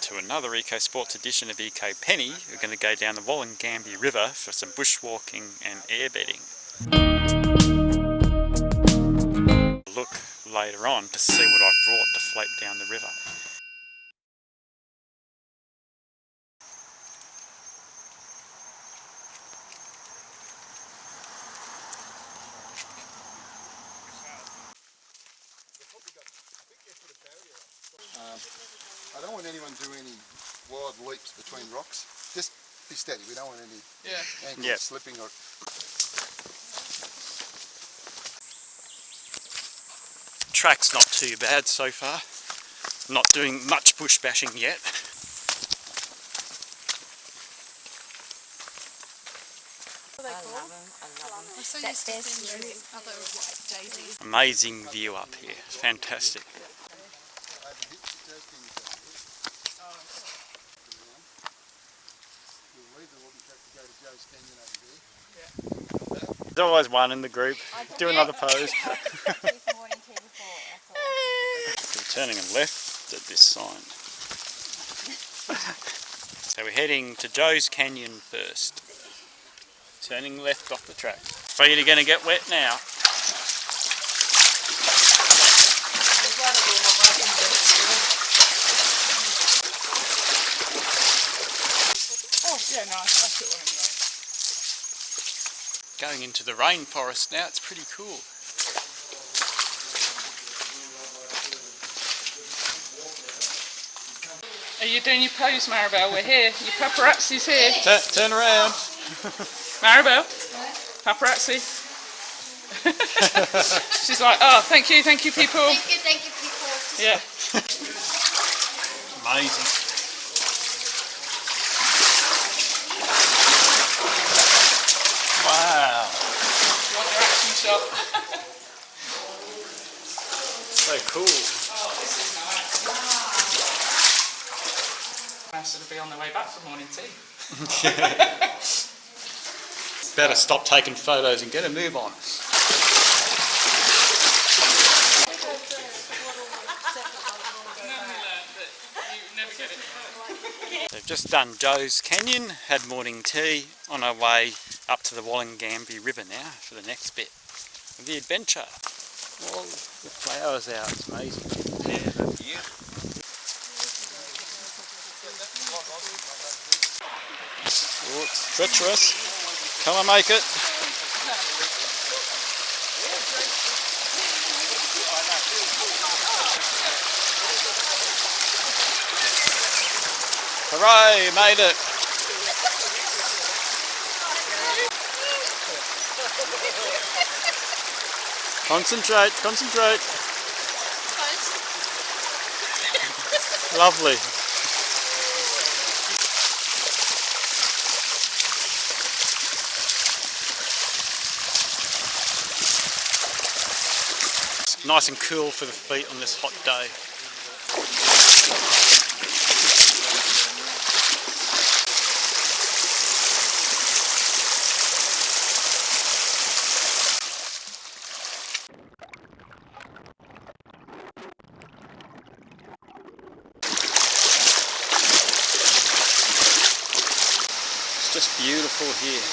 to another Eco Sports edition of Ecopenny. We're going to go down the Wollangambe River for some bushwalking and airbedding. Look later on to see what I've brought to float down the river. I don't want anyone to do any wild leaps between rocks. Just be steady. We don't want any ankles slipping or... Track's not too bad so far. Not doing much bush bashing yet. Amazing view up here. Fantastic. There's always one in the group. Do another pose. We're turning left at this sign. So we're heading to Joe's Canyon first. Turning left off the track. Feet are going to get wet now. Oh, yeah, nice. I took one anyway. Going into the rainforest now, it's pretty cool. Are you doing your pose, Maribel? We're here. Your paparazzi's here. Turn around. Maribel, paparazzi. She's like, oh, thank you people. Thank you people. Yeah. Amazing. Wow. Want your action shot? So cool. Oh, this is nice. Nice to be on the way back for morning tea. Better stop taking photos and get a move on. They've just done Joe's Canyon, had morning tea, on our way up to the Wollangambe River now for the next bit of the adventure. All the flowers out, it's amazing. Yeah, that's beautiful. Oh, it's treacherous. Can I make it? Hooray, made it! Concentrate, concentrate. Lovely. It's nice and cool for the feet on this hot day. Just beautiful here.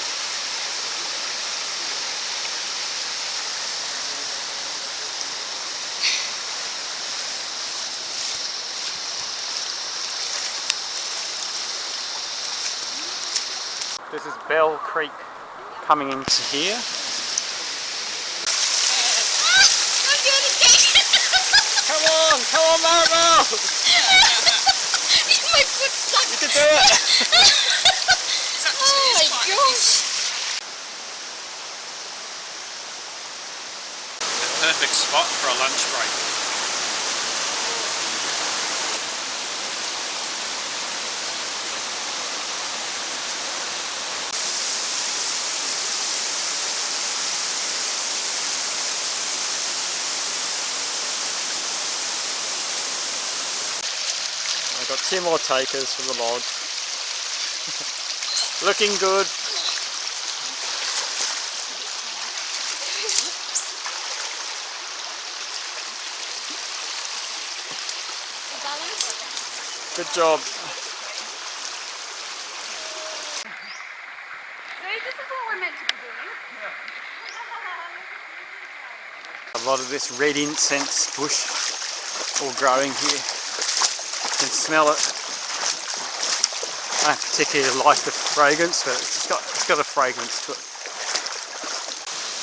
This is Bell Creek coming into here. Come on, Maribel! My foot's stuck. You can do it! Oh my gosh! The perfect spot for a lunch break. I've got 2 more takers for the lodge. Looking good. Good job. See, this is what we're meant to be doing. A lot of this red incense bush all growing here. You can smell it. I don't particularly like the fragrance, but it's got a fragrance to it.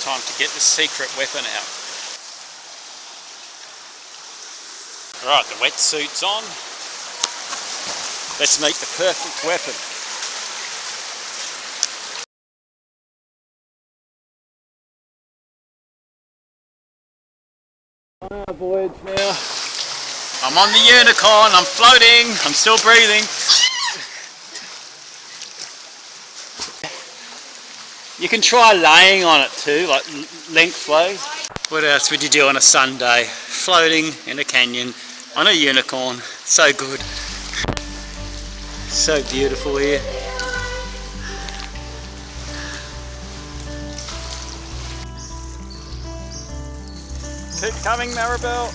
Time to get the secret weapon out. Alright, the wetsuit's on. Let's make the perfect weapon. On our voyage now. I'm on the unicorn, I'm floating, I'm still breathing. You can try laying on it too, like lengthways. What else would you do on a Sunday? Floating in a canyon on a unicorn. So good. So beautiful here. Keep coming, Maribel.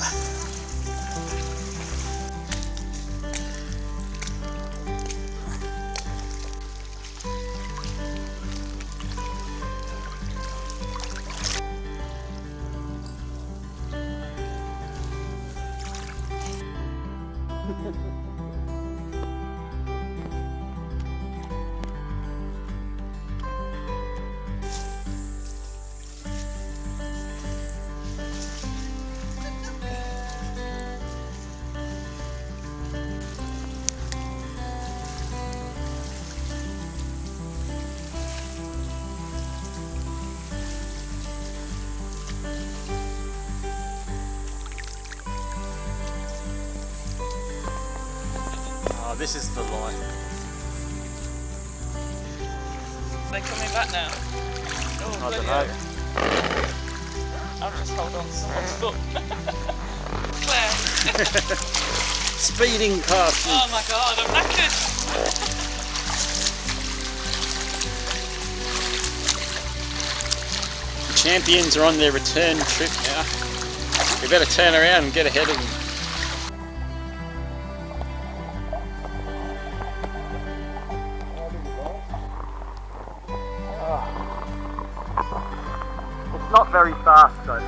Oh, this is the line. They're coming back now. Oh, I don't bloody know. hell. I'll just hold on to someone's foot. Where? Speeding past me. Oh my god, I'm knackered. The champions are on their return trip now. We better turn around and get ahead of them. It's not very fast though.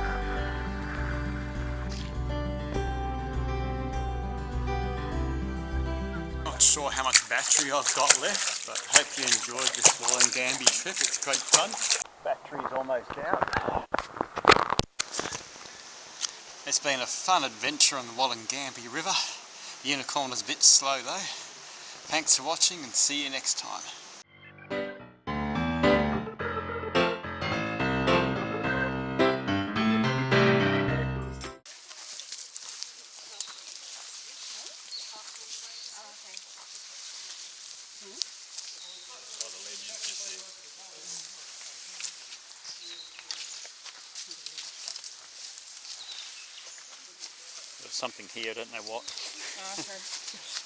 Not sure how much battery I've got left, but hope you enjoyed this Wollangambe trip. It's great fun. Battery's almost out. It's been a fun adventure on the Wollangambe River. The unicorn was a bit slow though. Thanks for watching and see you next time. There's something here, I don't know what. Okay.